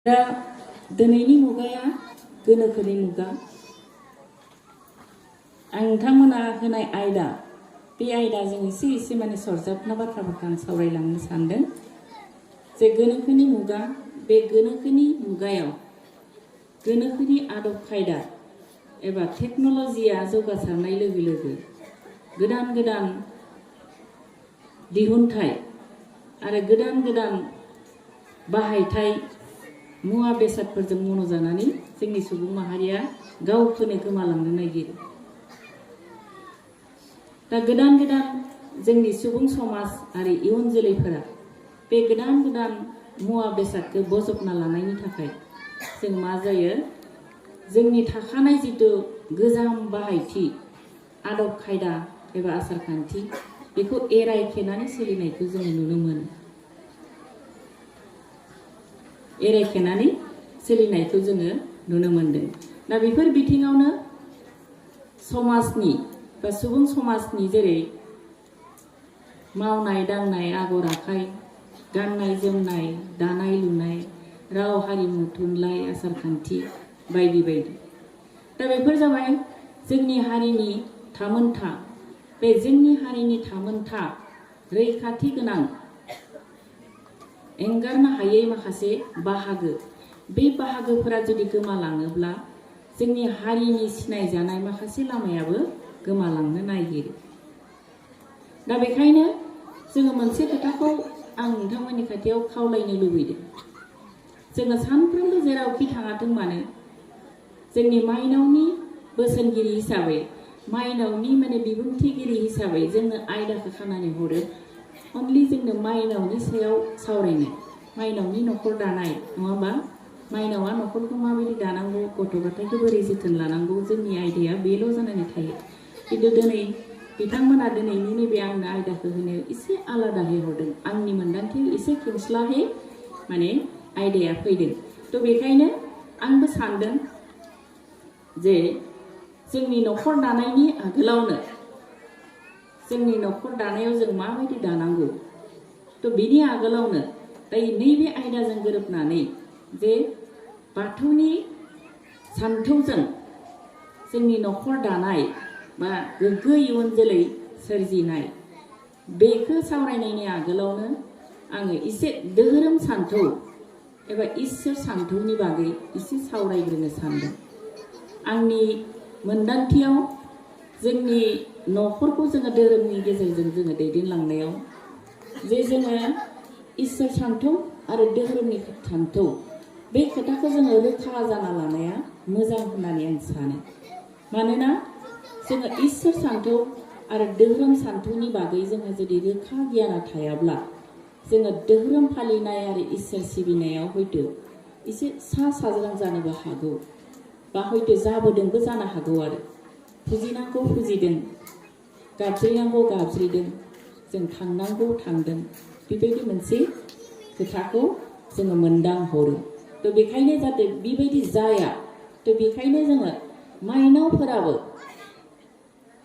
दा दिनैनि मुगाया गोनोखोनि मुगा। आं नोंथांमोना होनाय आयदा बे आयदाजों एसे माने सरजाबना बाथ्राफोरखौ आं सावरायलांनो सानदों जे गोनोखोनि मुगा, बे गोनोखोनि मुगायाव गोनोखोनि आदब खायदा एबा टेक्न'लजिया जौगासारनाय लोगो लोगो गोदान गोदान दिहुनथाय आरो गोदान गोदान बाहायथाय मुवा बेसादफोरजों मन'जानानै जोंनि सुबुं माहारिया गावखौनो गोमालांनो नागिरो। दा गोदान गोदान जोंनि सुबुं समाज आरो इयुन जोलैफोरा बे गोदान गोदान मुवा बेसादखौ बजबना लानायनि थाखाय जों मा जायो, जोंनि थाखानाय जितु गोजाम बाहायथि आदब खायदा एबा आसार खान्थि बेखौ एरायखेनानै सोलिनायखौ जों नुनो मोनो। एरायखेनानै सोलिनायखौ जोङो नुनो मोनदों। दा बेफोर बिथिङावनो समाजनि बा सुबुं समाजनि जेरै मावनाय दांनाय, आगर आखाइ, गाननाय जोमनाय, दानाय लुनाय, राव हारिमु, थुनलाइ, आसार खान्थि बायदि बायदि। दा बेफोर जाबाय जोंनि हारिनि थामोनथा। बे जोंनि हारिनि थामोनथा रैखाथि गोनां एंगारनो हायै माखासे बाहागो। बे बाहागोफोरा जुदि गोमालाङोब्ला जोंनि हारिनि सिनायजानाय माखासे लामायाबो गोमालांनो नागिरो। दा बेखायनो जोङो मोनसे खोथाखौ आं नोंथांमोननि खाथियाव खावलायनो लुबैदों। जोङो सानफ्रोमबो जेरावखि थाङाथों मानो जोंनि माइनावनि बोसोनगिरि हिसाबै, माइनावनि माने बिबुंथिगिरि हिसाबै जोंनो आयदाखौ खानानै हरो अनलि जोंनो माइनावनि सायाव सावरायनाय, माइनावनि न'खर दानाय, नङा होमबा? माइनावा न'खरखौ माबायदि दानांगौ, गथ' गथायखौ बोरै जोथोन लानांगौ, जोंनि आयदाया बेल' जानानै थायो। खिन्थु दिनै बिथांमोना दिनैनि नैबे आंनो आयदाखौ होनायाव एसे आलादाहै हरदों। आंनि मोन्दांथियाव एसे खेंस्लाहै माने आयदाया फैदों। थ' बेखायनो आंबो सानदों जे जोंनि न'खर दानायनि आगोलावनो जोंनि न'खर दानायाव जों माबायदि दानांगौ, थ' बिनि आगोलावनो नैबे आयदाजों गोरोबनानै जे बाथौनि सान्थौजों जोंनि न'खर दानाय बा गोग्गो इयुन जोलै सोरजिनाय, बेखौ सावरायनायनि आगोलावनो आङो एसे धोरोम सान्थौ एबा इसोर सान्थौनि बागै एसे सावरायग्रोनो सानदों। आंनि मोन्दांथियाव जोंनि न'खरखौ जोङो धोरोमनि गेजेरजों जोङो दैदेनलांनायाव जे जोङो इसोर सान्थौ आरो धोरोमनि सान्थौ बे खोथाखौ जोङो रोखा जाना लानाया मोजां होननानै आं सानो। मानोना जोङो इसोर सान्थौ आरो धोरोम सान्थौनि बागै जोङो जुदि रोखा गियाना थायाब्ला जोङो धोरोम फालिनाय आरो इसोर सिबिनायाव हयतो एसे सा साज्रां जानोबो हागौ बा हयतो जाबोदोंबो जानो हागौ। आरो फुजिनांगौ फुजिदों, गाबज्रिनांगौ गाबज्रिदों, जों थांनांगौ थांदों, बेबायदि मोनसे खोथाखौ जोङो मोनदांहरो। थ' बेखायनो जाहाथे बेबायदि जाया, थ' बेखायनो जोङो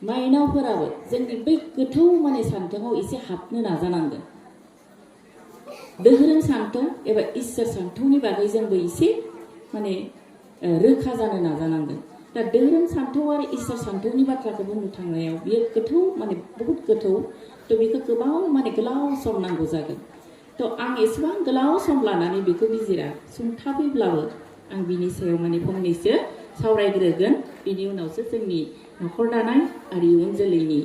माइनावफोराबो जोंनि बै गोथौ माने सान्थौआव एसे हाबनो नाजानांगोन। धोरोम सान्थौ एबा इसोर सान्थौनि बागै जोंबो एसे माने रोखा जानो नाजानांगोन। दा धोरोम सान्थौ आरो इसोर सान्थौनि बाथ्राखौ बुंनो थांनायाव बियो गोथौ, माने बहुत गोथौ। थ' बेखौ गोबां माने गोलाव सम नांगौ जागोन। थ' आं एसेबां गोलाव सम लानानै बेखौ बिजिरा, सुंथाबैब्लाबो आं बिनि सायाव माने फंनैसो सावरायग्रोगोन। बिनि उनावसो जोंनि न'खर दानाय आरो इयुन जोलैनि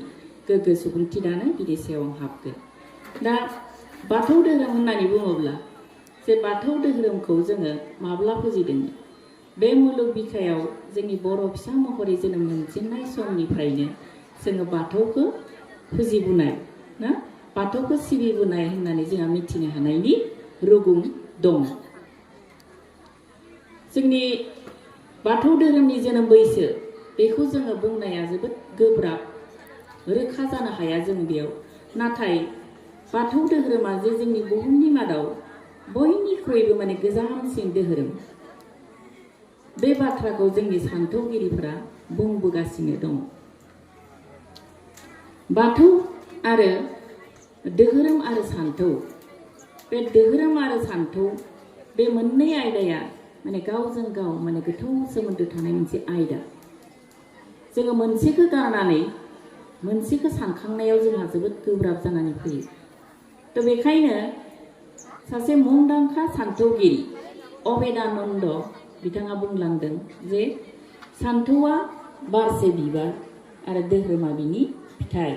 गोग्गो सुबुंथि दानाय बिनि सायाव आं हाबगोन। दा बाथौ धोरोम होननानै बुङोब्ला जे बाथौ धोरोमखौ जोङो माब्ला फुजिदोंमोन? बे मुलुग बिखायाव जोंनि बर' फिसा महरै जोनोम मोनजेननाय समनिफ्रायनो जोङो बाथौखौ फुजिबोनाय ना, बाथौखौ सिबिबोनाय होननानै जोंहा मिथिनो हानायनि रुगुं दं। जोंनि बाथौ धोरोमनि जोनोम बैसो बेखौ जोङो बुंनाया जोबोद गोब्राब, रोखा जानो हाया जों बेयाव। नाथाय बाथौ धोरोमा जे जोंनि बुहुमनि मादाव बयनिख्रुइबो माने गोजामसिन धोरोम, बे बाथ्राखौ जोंनि सान्थौगिरिफोरा बुंबोगासिनो दं। बाथौ आरो धोरोम आरो सान्थौ, बे धोरोम आरो सान्थौ बे मोननै आयदाया माने गावजों गाव माने गोथौ सोमोन्दो थानाय मोनसे आयदा। जोङो मोनसेखौ गारनानै मोनसेखौ सानखांनायाव जोंहा जोबोद गोब्राब जानानै फैयो। थ' बेखायनो सासे मुंदांखा सान्थौगिरि अभेदानन्द बिथाङा बुंलांदों जे सान्थौआ बारसे बिबार आरो धोरोमा बिनि फिथाइ।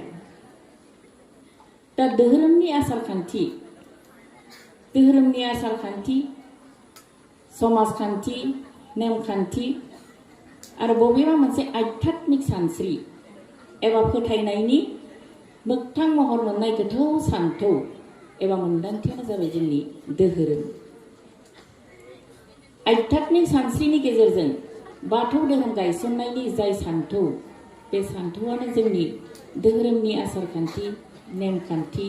दा धोरोमनि आसारखान्थि समाजखान्थि नेमखान्थि आरो बबेबा मोनसे आध्यात्मिक सानस्रि एबा फोथायनायनि मोगथां महर मोननाय गोथौ सान्थौ एबा मोन्दांथियानो जाबाय जोंनि धोरोम। आध्यात्मिक सानस्रिनि गेजेरजों बाथौ धोरोम गायसननायनि जाय सान्थौ, बे सान्थौआनो जोंनि धोरोमनि आसारखान्थि नेमखान्थि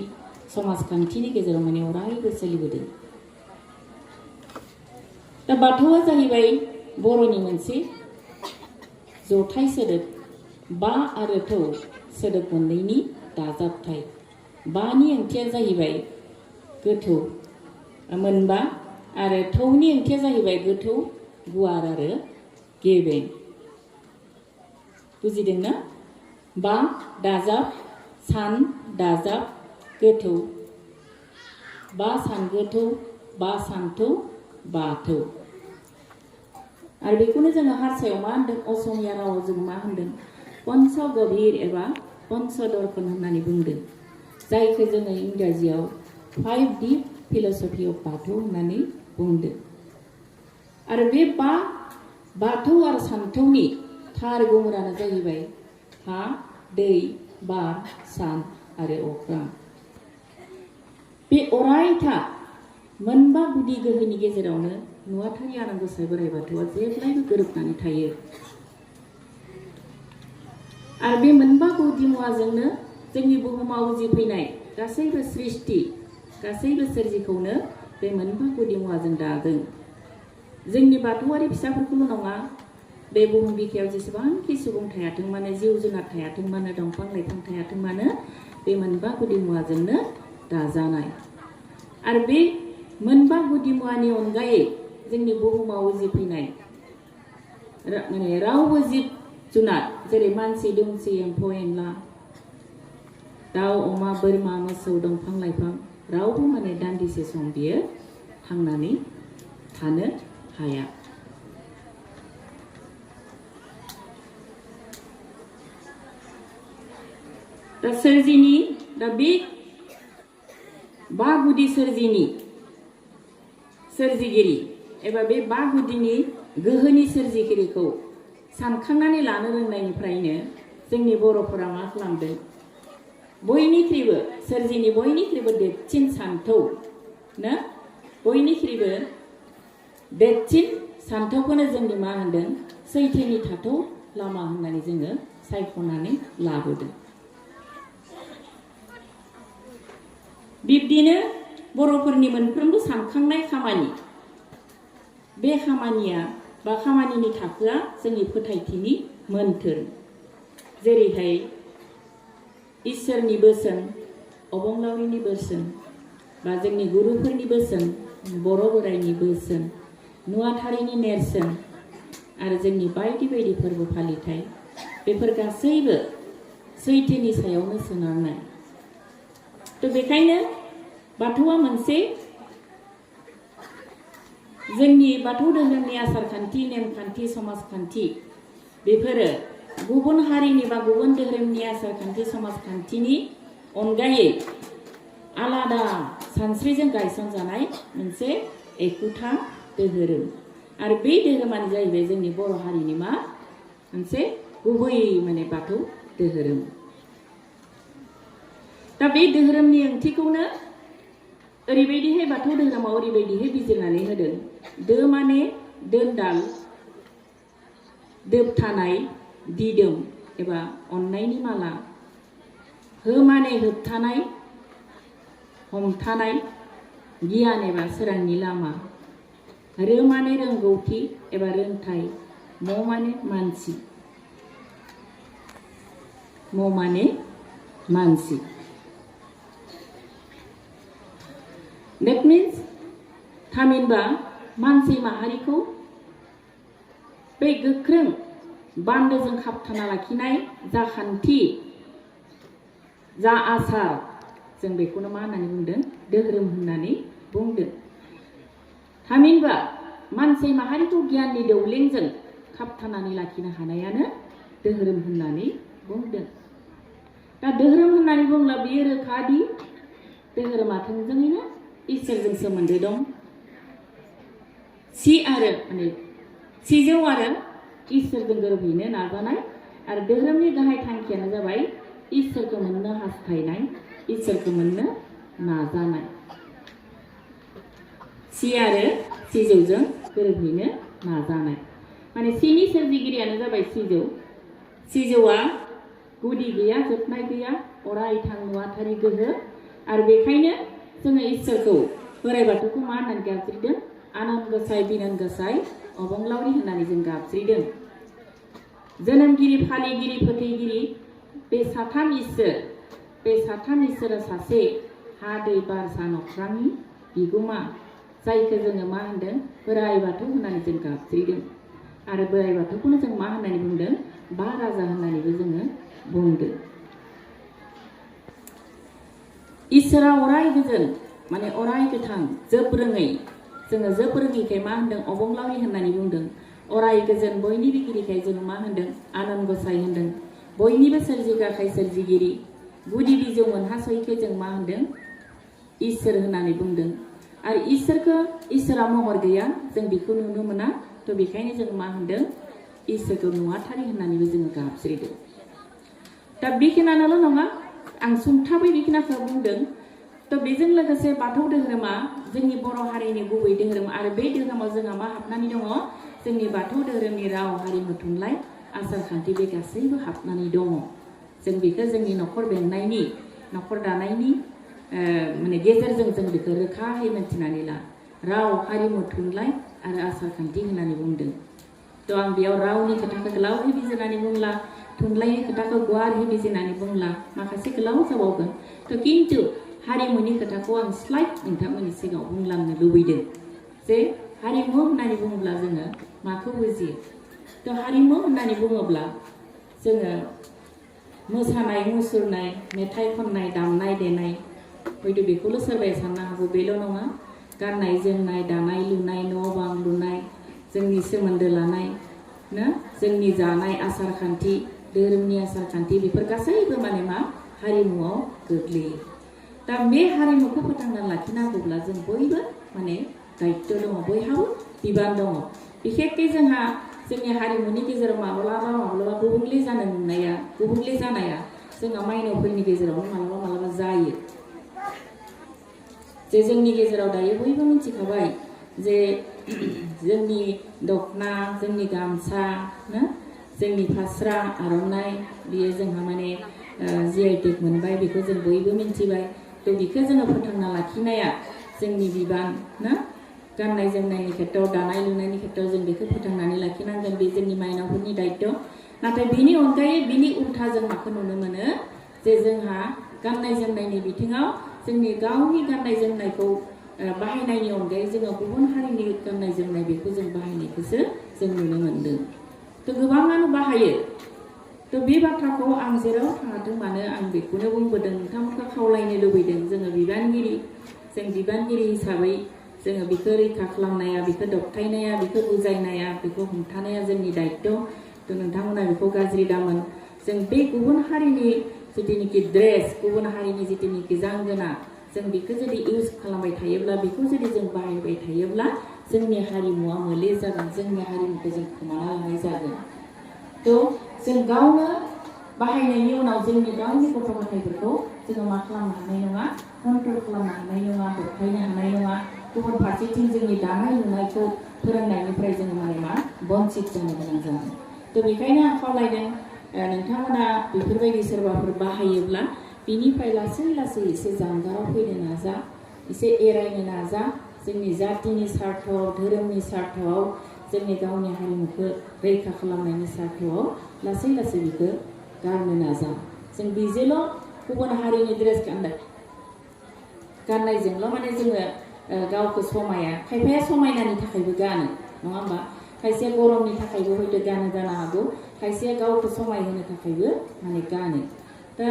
समाजखान्थिनि गेजेराव माने अरायबो सोलिबोदों। दा बाथौआ जाहैबाय बर'नि मोनसे जथाय सोदोब, बा आरो थौ सोदोब मोननैनि दाजाबथाय। बानि ओंथिया जाहैबाय गोथौ मोनबा आरो थौनि ओंथिया जाहैबाय गोथौ गुवार आरो गेबें। बुजिदोंना? बा दाजाब सान दाजाब गोथौ, बा सान गोथौ बा सान्थौ बाथौ। आरो बेखौनो जोङो हारसायाव मा होनदों, असमिया रावाव जों मा होनदों, पन्च गभीर एबा पन्च दर्पण होननानै बुंदों, जायखौ जोङो इंराजियाव 5 डीप फिलसफी अफ बाथौ होननानै बुंदों। आरो बे बाथौ आरो सान्थौनि थार गुमुरानो जाहैबाय हा दै बार सान आरो अख्रां। बे अरायथा मोनबा गुदि गोहोनि गेजेरावनो नुवाथारि आनान गसाइ बोराइ बाथौआ जेब्लायबो गोरोबनानै थायो। आरो बे मोनबा गुदि मुवाजोंनो जोंनि बुहुमाव उजिफैनाय गासैबो सृष्टि गासैबो सोरजिखौनो बे मोनबा गुदि मुवाजों दादों। जोंनि बाथौआरि फिसाफोरखौल' नङा, बे बुहुम बिखायाव जेसेबांखि सुबुं थायाथों मानो, जिउ जुनार थायाथों मानो, दंफां लाइफां थायाथों मानो, बे मोनबा गुदि मुवाजोंनो दाजानाय। आरो बे मोनबा गुदि मुवानि अनगायै जोंनि बुहुमाव उजिफैनाय माने रावबो जिब जुनार जेरै मानसि दुमसि एम्फौ एनला दाउ अमा बोरमा मोसौ दंफां लाइफां रावबो माने दान्दिसे सम बियो थांनानै थानो हाया। दा बे बा गुदि सोरजिगिरि एबा बे बा गुदिनि गोहोनि सोरजिगिरिखौ सानखांनानै लानो रोंनायनिफ्रायनो जोंनि बर'फोरा मा खालामदों, बयनिख्रुइबो देरसिन सान्थौ ना, बयनिख्रुइबो देरसिन सान्थौखौनो जोंनि मा होनदों, सैथोनि थाथौ लामा होननानै जोङो सायख'नानै लाबोदों। बिब्दिनो बर'फोरनि मोनफ्रोमबो सानखांनाय खामानि, बे खामानिया बा खामानिनि थाखोआ जोंनि फोथायथिनि मोन्थोर। जेरैहाय इसोरनि बोसोन, अबंलावरिनि बोसोन, बा जोंनि गुरुफोरनि बोसोन, बर' बोराइनि बोसोन, नुवाथारिनि नेरसोन आरो जोंनि बायदि बायदि फोरबो फालिथाय, बेफोर गासैबो सैथोनि सायावनो सोनारनाय। थ' बेखायनो बाथौआ मोनसे जोंनि बाथौ धोरोमनि आसारखान्थि नेमखान्थि समाजखान्थि बेफोरो गुबुन हारिनि बा गुबुन धोरोमनि आसारखान्थि समाजखान्थिनि अनगायै आलादा सानस्रिजों गायसनजानाय मोनसे एखुथा धोरोम। आरो बे धोरोमानो जाहैबाय जोंनि बर' हारिनि मा मोनसे गुबै माने बाथौ धोरोम। दा बे धोरोमनि ओंथिखौनो ओरैबायदिहाय बाथौ धोरोमाव ओरैबायदिहाय बिजिरनानै होदों। दो माने दोनदाल, दोबथानाय दिदोम एबा अननायनि माला, हो माने होबथानाय हमथानाय गियान एबा सोरांनि लामा, रो माने रोंगौथि एबा रोंथाय, म माने मानसि, That means थामहिनबा मानसि माहारिखौ बे गोख्रों बान्दोजों खाबथाना लाखिनाय जा खान्थि जा आसार जों बेखौनो मा होननानै बुंदों धोरोम होननानै बुंदों। थामहिनबा मानसि माहारिखौ गियाननि दौलेंजों खाबथानानै लाखिनो हानायानो धोरोम होननानै बुंदों। दा धोरोम होननानै बुङोब्ला बेयो रोखादि धोरोमा थोंजोङैनो इसोरजों सोमोन्दो दं। सिजौ आरो इसोरजों गोरोबहैनो नाजानाय आरो धोरोमनि गाहाय थांखियानो जाबाय इसोरखौ मोननो हास्थायनाय, इसोरखौ मोननो नाजानाय। सि आरो सिजौजों गोरोबहैनो नाजानाय माने सिनि सोरजिगिरियानो जाबाय सिजौ। सिजौआ गुदि गैया, जोबनाय गैया, अरायथा नुवाथारि गोहो आरो बेखायनो जोङो इसोरखौ बोराइ बाथौखौ मा होननानै गाबज्रिदों? आनान गसाइ बिनान गसाइ अबंलावरि होननानै जों गाबज्रिदों। जोनोमगिरि, फालिगिरि, फोथैगिरि बे साथाम इसोरा सासे हा दै बार सान अख्रांनि बिगोमा, जायखौ जोङो मा होनदों? बोराइ बाथौ होननानै जों गाबज्रिदों। आरो बोराइ बाथौखौनो जों मा होननानै बुंदों? बा राजा होननानैबो जोङो बुंदों। इसोरा अराय गोजोन माने अराय गोथां, जोबरोङै, जोङो जोबरोङैखाय मा होनदों? अबंलावरि होननानै बुंदों। अराय गोजोन बयनिबो गिरिखाय जोङो मा होनदों? आनान गसाइ होनदों। बयनिबो सोरजिग्राखाय सोरजिगिरि, गुदि बिजौ मोनहासयैखाय जों मा होनदों? इसोर होननानै बुंदों। आरो इसोरा महर गैया, जों बेखौ नुनो मोना, थ' बेखायनो जों मा होनदों? इसोरखौ नुवाथारि होननानैबो जोङो गाबज्रिदों। दा बेखिनियानोल' नङा, आं सुंथाबै बेखिनिखौ बुंदों। थ' बेजों लोगोसे बाथौ धोरोमा जोंनि बर' हारिनि गुबै धोरोम आरो बे धोरोमाव जोंहा मा हाबनानै दङ? जोंनि बाथौ धोरोमनि राव, हारिमु, थुनलाइ, आसार खान्थि बे गासैबो हाबनानै दङ। जों बेखौ जोंनि न'खर बेंनायनि, न'खर दानायनि माने गेजेरजों जों बेखौ रोखायै मिन्थिनानै ला। राव, हारिमु, थुनलाइ आरो आसार खान्थि होननानै बुंदों। थ' आं बेयाव रावनि खोथाखौ गोलावै बिजिरनानै बुंला, थुनलाइनि खोथाखौ गुवारै बिजिरनानै बुंला, माखासे गोलाव जाबावगोन। थ' खिन्थु हारिमुनि खोथाखौ आं स्लाइड नोंथांमोननि सिगाङाव बुंलांनो लुबैदों जे हारिमु होननानै बुङोब्ला जोङो माखौ बुजियो? थ' हारिमु होननानै बुङोब्ला जोङो मोसानाय, मुसुरनाय, मेथाइ खननाय, दामनाय देनाय, हयथ' बेखौल' सोरबाया साननो हागौ, बेल' नङा। गाननाय जोमनाय, दानाय लुनाय, न' बां लुनाय, जोंनि सोमोन्दो लानाय, जोंनि जानाय आसार खान्थि, धोरोमनि आसार खान्थि, बेफोर गासैबो माने मा? हारिमुआव गोग्लैयो। दा बे हारिमुखौ फोथांना लाखिनांगौब्ला जों बयबो माने दायित्व दङ, बयहाबो बिबान दङ। बिखेखकै जोंहा जोंनि हारिमुनि गेजेराव माब्लाबा गुबुंले जानाया जोंहा माइनावफोरनि गेजेरावनो माब्लाबा जायो। जे जोंनि गेजेराव दायो बयबो मिथिखाबाय जे जोंनि दखना, जोंनि गामसा, जोंनि फास्रा, आर'नाइ, बियो जोंहा माने GI टेग मोनबाय, बेखौ जों बयबो मिथिबाय। थ' बेखौ जोङो फोथांना लाखिनाया जोंनि बिबान ना? गाननाय जोमनायनि खेथ्रआव, दानाय लुनायनि खेथ्रआव जों बेखौ फोथांनानै लाखिनांगोन, बे जोंनि माइनावफोरनि दायित्व। नाथाय बेनि अनगायै बिनि उल्था जों माखौ नुनो मोनो? जे जोंहा गाननाय जोमनायनि बिथिङाव जोंनि गावनि गाननाय जोमनायखौ बाहायनायनि अनगायै जोङो गुबुन हारिनि गाननाय जोमनाय बेखौ जों बाहायनायखौसो जों नुनो मोनदों। थ' गोबाङानो बाहायो। थ' बे बाथ्राखौ आं जेराव थाङाथों मानो आं बेखौनो बुंबोदों, नोंथांमोनखौ खावलायनो लुबैदों। जों बिबानगिरि हिसाबै जोङो बेखौ रैखा खालामनाया, बेखौ दबथायनाया, बेखौ बुजायनाया, बेखौ हमथानाया जोंनि दायित्व। थ' नोंथांमोना बेखौ गाज्रि दामोन। जों बे गुबुन हारिनि जिथुनिखि ड्रेस, गुबुन हारिनि जिथुनिखि जांगोना, जों बेखौ जुदि इउज खालामबाय थायोब्ला, बेखौ जुदि जों बाहायबाय थायोब्ला जोंनि हारिमुवा मोले जागोन, जोंनि हारिमुखौ जों खोमाना लानाय जागोन। थ' जों गावनो बाहायनायनि उनाव जोंनि गावनि गथ' गथायफोरखौ जोङो मा खालामनो हानाय नङा? कन्ट्रल खालामनो हानाय नङा, दबथायनो हानाय नङा। गुबुन फारसेथिं जोंनि दानाय लुनायखौ फोरोंनायनिफ्राय जोङो माने मा? बन्सित जानो गोनां जागोन। थ' बेखायनो आं खावलायदों नोंथांमोना बेफोरबायदि सोरबाफोर बाहायोब्ला बिनिफ्राय लासै लासै एसे जानगाराव फैनो नाजा, एसे एरायनो नाजा। जोंनि जातिनि सार्थआव, धोरोमनि सार्थआव, जोंनि गावनि हारिमुखौ रैखा खालामनायनि सार्थआव लासै लासै बेखौ गारनो नाजा। जों बेजोंल' गुबुन हारिनि ड्रेस गाननायजोंल' माने जोङो गावखौ समाया खायफाया समायनानि थाखायबो गानो नङा होमबा खायसेया गरमनि थाखायबो हयथ' गानो जानो हागौ खायसेया गावखौ समायहोनो थाखायबो माने गानो दा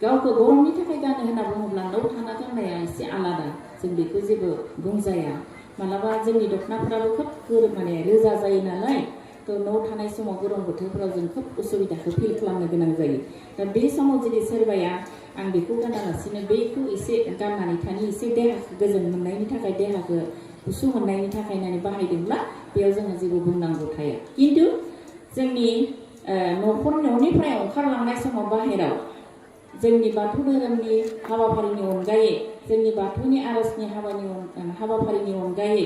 गावखौ गरमनि थाखाय गानो होनना बुङोब्ला न'आव थाना गाननाया एसे आलादा जों बेखौ जेबो बुंजाया मालाबा जोंनि दख'नाफोराबो खोब माने रोजा जायो नालाय थ' न'आव थानाय समाव गरम बोथोरफोराव जों खोब उसुबिदाखौ फिल खालामनो गोनां जायो दा बे समाव जुदि सोरबाया आं बेखौ गानालासिनो बेखौ एसे गाननानै थानि एसे देहाखौ गोजोन मोननायनि थाखाय देहाखौ गुसु मोननायनि थाखाय होननानै बाहायदोंब्ला बेयाव जोङो जेबो बुंनांगौ थाया खिन्थु जोंनि न'निफ्राय ओंखारलांनाय समाव बाहेराव जोंनि बाथौ धोरोमनि हाबाफारिनि अनगायै जोंनि बाथौनि आर'जनि हाबाफारिनि अनगायै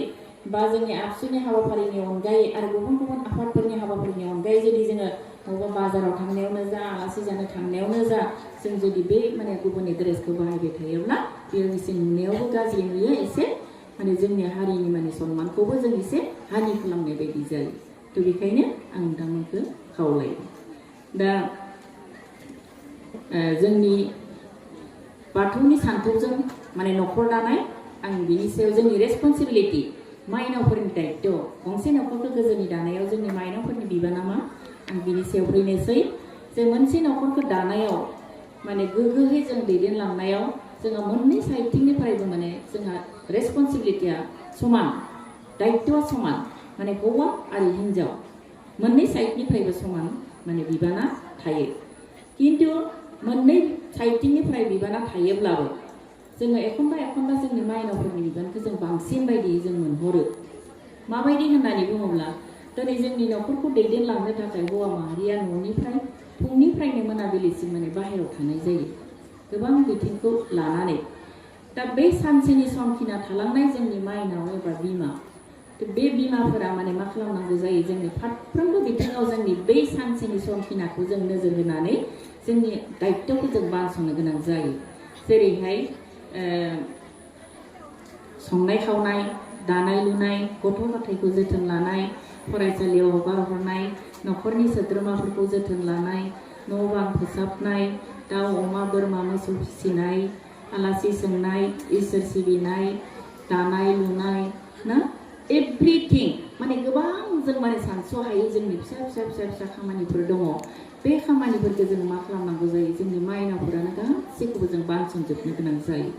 बा जोंनि आबसुनि हाबाफारिनि अनगायै आरो गुबुन गुबुन आफादफोरनि हाबाफारिनि अनगायै जुदि जोङो बबेबा बाजाराव थांनायावनो जा आलासि जानो थांनायावनो जा जों जुदि बे माने गुबुननि ड्रेसखौ बाहायबाय थायोब्ला बेयो एसे नुनायावबो गाज्रि नुयो एसे माने जोंनि हारिनि माने सनमानखौबो जों एसे हानि खालामनाय बायदि जायो थ' बेखायनो आं नोंथांमोनखौ खावलायो दा जोंनि बाथौनि सान्थौजों माने न'खर दानाय आं बिनि सायाव जोंनि रेसपन्सिबिलिटि माइनावफोरनि दायित्व गंसे न'खरखौ गोजोनै दानायाव जोंनि माइनावफोरनि बिबाना मा आं बिनि सायाव फैनोसै जे मोनसे न'खरखौ दानायाव माने गोग्गोयै जों दैदेनलांनायाव जोङो मोननै साइडथिंनिफ्रायबो माने जोंहा रेसपन्सिबिलिटिया समान दायित्वआ समान माने हौवा आरो हिन्जाव मोननै साइडनिफ्रायबो समान माने बिबाना थायो खिन्थु मोननै साइडथिंनिफ्राय बिबाना थायोब्लाबो जोङो एखनबा जोंनि माइनावफोरनि बिबानखौ जों बांसिन बायदियै जों मोनहरो माबायदि होननानै बुङोब्ला दिनै जोंनि न'खरखौ दैदेनलांनो थाखाय हौवा माहारिया न'निफ्राय फुंनिफ्रायनो मोनाबिलिसिम माने बाहेरायाव थानाय जायो गोबां बिथिंखौ लानानै दा बे सानसेनि समखिना थालांनाय जोंनि माइनाव एबा बिमा बे बिमाफोरा माने मा खालामनांगौ जायो जोंनि फारफ्रोमबो बिथिङाव जोंनि बै सानसेनि समखिनाखौ जों नोजोर होनानै जोंनि दायित्वखौ जों बानस'नो गोनां जायो जेरैहाय संनाय खावनाय दानाय लुनाय गथ' गथायखौ जोथोन लानाय फरायसालियाव हगार हरनाय न'खरनि सोद्रोमाफोरखौ जोथोन लानाय न' बां फोसाबनाय दाउ अमा बोरमा मोसौ फिसिनाय आलासि सोंनाय इसोर सिबिनाय दानाय लुनाय ना एभ्रिथिं माने गोबां जों माने सानस'हायै जोंनि फिसा खामानिफोर दङ बे खामानिफोरखौ जों मा खालामनांगौ जायो जोंनि माइनावफोरानो गासैखौबो जों बानस'जोबनो गोनां जायो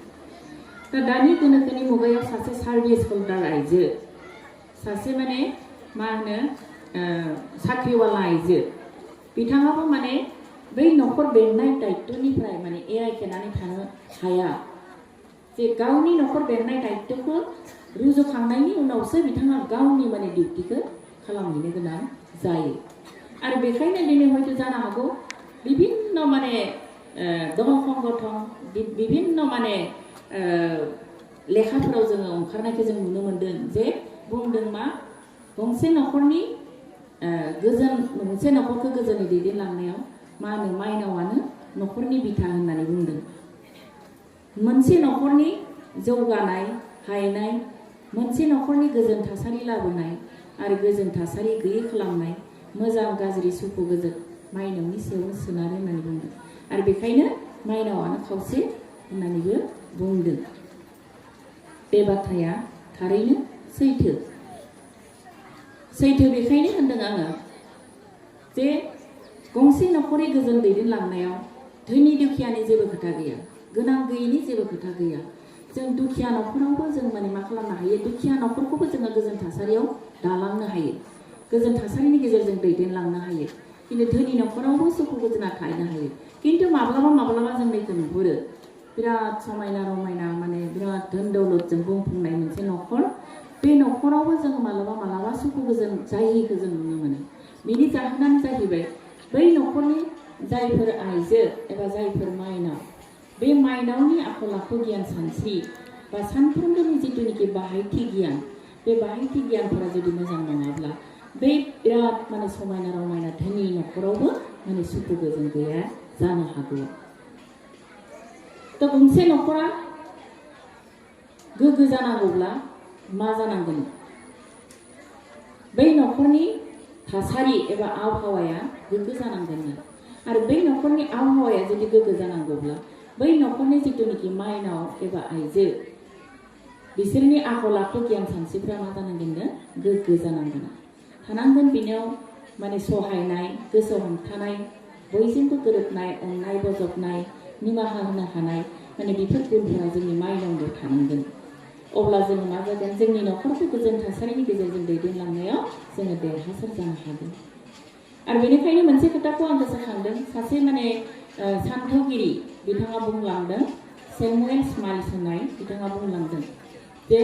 दा दानि गोनोखोनि मुगायाव सासे सार्भिस हल्डार आइजो सासे माने मा होनो साख्रिवाला आइजो बिथाङाबो माने बै न'खर बेंनाय दायित्वनिफ्राय माने एरायखेनानै थानो हाया जे गावनि न'खर बेंनाय दायित्वखौ रुजुखांनायनि उनावसो बिथाङा गावनि माने डिउटिखौ खालामहैनो गोनां जायो आरो बेखायनो दिनै हयथ' जानो हागौ बिभिन्न माने दल संगठन बिभिन्न माने लेखाफोराव जोङो ओंखारनायखौ जों नुनो मोनदों जे बुंदों मा गंसे न'खरनि मोनसे न'खरखौ गोजोनै दैदेनलांनायाव मा होनो माइनावानो न'खरनि बिथा होननानै बुंदों मोनसे न'खरनि जौगानाय हायनाय मोनसे न'खरनि गोजोन थासारि लाबोनाय आरो गोजोन थासारि गैयै खालामनाय मोजां गाज्रि सुखु गोजोन माइनावनि सायावनो सोनारो होननानै बुंदों आरो बेखायनो माइनावानो खावसे होननानैबो बुंदों बे बाथ्राया थारैनो सैथो बेखायनो होनदों आङो जे गंसे न'खरनि गोजोन दैदेनलांनायाव धोनि दुखियानि जेबो खोथा गैया गोनां गैयैनि जेबो खोथा गैया जों दुखिया न'खरावबो जों माने मा खालामनो हायो दुखिया न'खरखौबो जोङो गोजोन थासारियाव दालांनो हायो गोजोन थासारिनि गेजेरजों दैदेनलांनो हायो खिन्थु धोनि न'खरावबो सुखु गोजोना थाहैनो हायो खिन्थु माब्लाबा जों बेखौ नुहुरो बिराद समायना रमायना माने बिराद धोन दौलतजों बुंफुंनाय मोनसे न'खर बे न'खरावबो जों मालाबा सुखु गोजोन जायैखौ जों नुनो मोनो बेनि जाहोनानो जाहैबाय बै न'खरनि जायफोर आइजो एबा जायफोर माइनाव बे माइनावनि आखल आखु गियान सानस्रि बा सानफ्रोमबोनि जिथुनिखि बाहायथि गियान बे बाहायथि गियानफोरा जुदि मोजां नङाब्ला बे बिराद माने समायना रमायना धोनि न'खरावबो माने सुखु गोजोन गैया जानो हागौ थ' गंसे न'खरा गोग्गो जानांगौब्ला मा जानांगोन बै न'खरनि थासारि एबा आबहावाया गोग्गो जानांगोन आरो बै न'खरनि आबहावाया जुदि गोग्गो जानांगौब्ला बै न'खरनि जिथुनिखि माइनाव एबा आइजो बिसोरनि आखल आखु गियान सानस्रिफ्रा मा जानांगोननो गोग्गो जानांगोन थानांगोन बिनियाव माने सहायनाय गोसो हमथानाय बयजोंबो गोरोबनाय अननाय बजबनाय निमाहा होनो हानाय माने बेफोर गुनफोरा जोंनि माइनावबो थानांगोन अब्ला जोङो मा जागोन जोंनि न'खरखौ गोजोन थासारिनि गेजेरजों दैदेनलांनायाव जोङो देरहासार जानो हागोन आरो बेनिखायनो मोनसे खोथाखौ आं गोसोखांदों सासे माने सान्थौगिरि बिथाङा बुंलांदों सेमुएल स्माइल्स होननाय बिथाङा बुंलांदों जे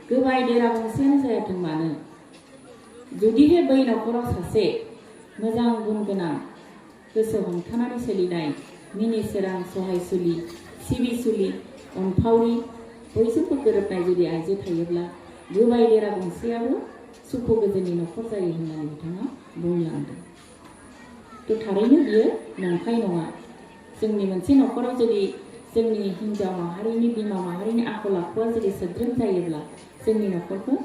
गोबाय देरा गंसेयानो जायाथों मानो जुदिहे बै न'खराव सासे मोजां गुन गोनां गोसो हमथानानै सोलिनाय मिनि सोरां सहायसुलि सिबिसुलि अनफावरि बयजोंबो गोरोबनाय जुदि आइजो थायोब्ला गोबाय देरा गंसेयाबो सुखु गोजोननि न'खर जायो होननानै बिथाङा बुंलांदों थ' थारैनो बियो नंखाय नङा जोंनि मोनसे न'खराव जुदि जोंनि हिन्जाव माहारिनि बिमा माहारिनि आखल आखुआ जुदि सोद्रोम जायोब्ला जोंनि न'खरखौ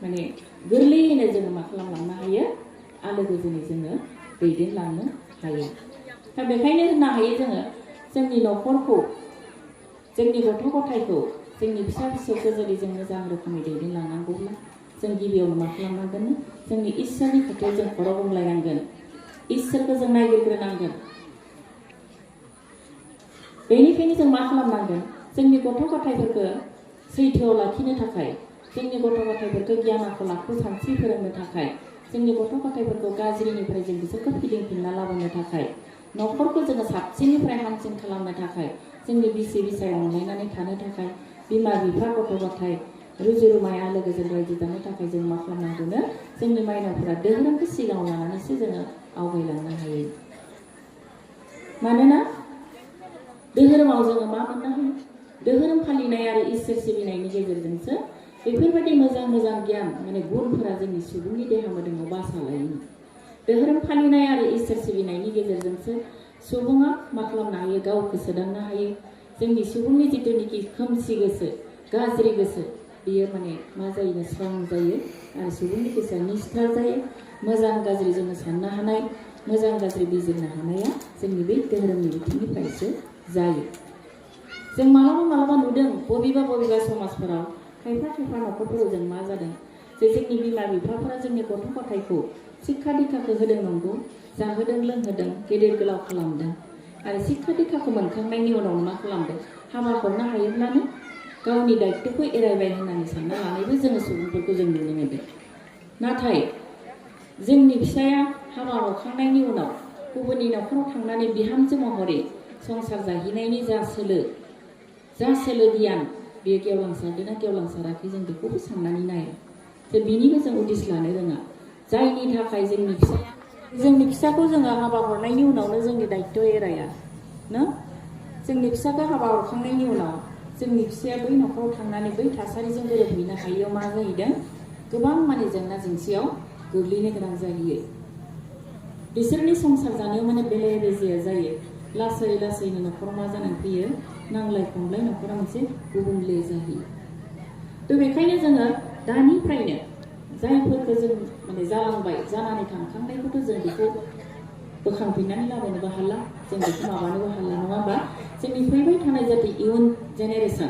माने गोरलैयैनो जोङो मा खालामलांनो हायो आलो गोजोनै जोङो दैदेनलांनो हायो दा बेखायनो होननो हायो जोङो जोंनि न'खरखौ जोंनि गथ' गथायखौ जोंनि फिसा फिसौखौ जुदि जों मोजां रोखोमै दैदेनलांनांगौब्ला जों गिबियावनो मा खालामनांगोन जोंनि इसोरनि खोथायाव जों खर' गंग्लायनांगोन इसोरखौ जों नायगिरग्रोनांगोन बेनिखायनो जों मा खालामनांगोन जोंनि गथ' गथायफोरखौ सैथोआव लाखिनो थाखाय जोंनि गथ' गथायफोरखौ गियान आखल आखु सानस्रि फोरोंनो थाखाय जोंनि गथ' गथायफोरखौ गाज्रिनिफ्राय जों बिसोरखौ फिदिंफिनना लाबोनो थाखाय न'खरखौ जोङो साबसिननिफ्राय हामसिन खालामनो थाखाय जोंनि बिसि बिसाय अनलायनानै थानो थाखाय बिमा बिफा गथ' गथाय रुजु रुमाय आलो गोजोन रायजो जानो थाखाय जों मा खालामनांगौनो जोंनि माइनावफोरा धोरोमखौ सिगाङाव लानानैसो जोङो आवगायलांनो हायो मानोना धोरोमाव जोङो मा मोननो हायो धोरोम फालिनाय आरो इसोर सिबिनायनि गेजेरजोंसो बेफोरबायदि मोजां मोजां गियान माने गुनफोरा जोंनि सुबुंनि देहा मोदोमाव बासा लायो धोरोम फालिनाय आरो इसोर सिबिनायनि गेजेरजोंसो सुबुङा मा खालामनो हायो गावखौ सोदांनो हायो जोंनि सुबुंनि जिथुनिखि खोमसि गोसो गाज्रि गोसो बियो माने मा जायो स्रां जायो आरो सुबुंनि गोसोआ निस्था जायो मोजां गाज्रि जोङो साननो हानाय मोजां गाज्रि बिजिरनो हानाया जोंनि बे धोरोमनि बिथिंनिफ्रायसो जायो जों मालाबा नुदों बबेबा समाजफोराव खायफा न'खरफोराव जों मा जादों जे जोंनि बिमा बिफाफोरा जोंनि गथ' गथायखौ शिक्षा दीक्षाखौ होदों नंगौ जाहोदों लोंहोदों गेदेर गोलाव खालामदों आरो शिक्षा दीक्षाखौ मोनखांनायनि उनाव मा खालामदों हाबा हरनो हायोब्लानो गावनि दायित्वखौ एरायबाय होननानै सानना लानायबो जोङो सुबुंफोरखौ जों नुनो मोनदों नाथाय जोंनि फिसाया हाबा हरखांनायनि उनाव गुबुननि न'खराव थांनानै बिहामजो महरै संसार जाहैनायनि जा सोलो गियान बेयो गेवलांसारदोंना गेवलांसाराखै जों बेखौबो साननानै नाया जे बिनिबो जों उदिस लानो रोङा जायनि थाखाय जोंनि फिसाखौ जोङो हाबा हरनायनि उनावनो जोंनि दायित्व एराया ना जोंनि फिसाखौ हाबा हरखांनायनि उनाव जोंनि फिसाया बै न'खराव थांनानै बै थासारिजों गोरोबहैनो हायैयाव मा जाहैदों गोबां माने जेंना जेंसियाव गोग्लैनो गोनां जाहैयो बिसोरनि संसार जानायाव माने बेले बेजेया जायो लासैनो न'खराव मा जानानै फैयो नांलाय खमलाय न'खरा मोनसे गुबुंले जाहैयो थ' बेखायनो जोङो दानिफ्रायनो जायफोरखौ जों माने जालांबाय जानानै थांखांनायखौथ' जों बेखौ बोखांफिननानै लाबोनोबो हाला जों बेखौ माबानोबो हाला नङा होमबा जोंनि फैबाय थानाय जाहाथे इयुन जेनेरेसन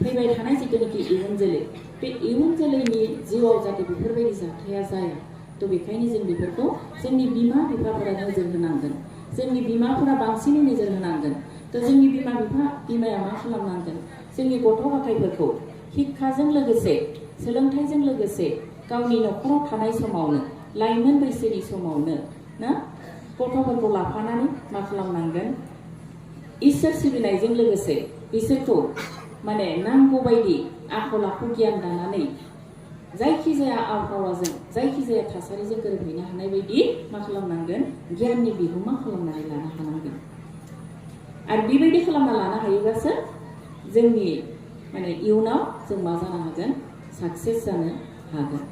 फैबाय थानाय जिथुनाखि इयुन जोलै बे इयुन जोलैनि जिउआव जाहाथे बेफोरबायदि जाथाया जाया थ' बेखायनो जों बेफोरखौ जोंनि बिमा बिफाफोरा नोजोर होनांगोन जोंनि बिमाफोरा बांसिनै नोजोर होनांगोन थ' जोंनि बिमाया मा खालामनांगोन जोंनि गथ' गथायफोरखौ शिक्षाजों लोगोसे सोलोंथाइजों लोगोसे गावनि न'खराव थानाय समावनो लाइमोन बैसोनि समावनो ना गथ'फोरखौ लाफानानै मा खालामनांगोन इसोर सिबिनायजों लोगोसे बिसोरखौ माने नांगौ बायदि आखल आखु गियान दानानै जायखिजाया आबहावाजों जायखिजाया थासारिजों गोरोबहैनो हानाय बायदि मा खालामनांगोन गियाननि बिहोमा खालामनानै लानो हानांगोन आरो बेबायदि खालामना लानो हायोबासो जोंनि माने इयुनाव जों मा जानो हागोन साक्सेस जानो हागोन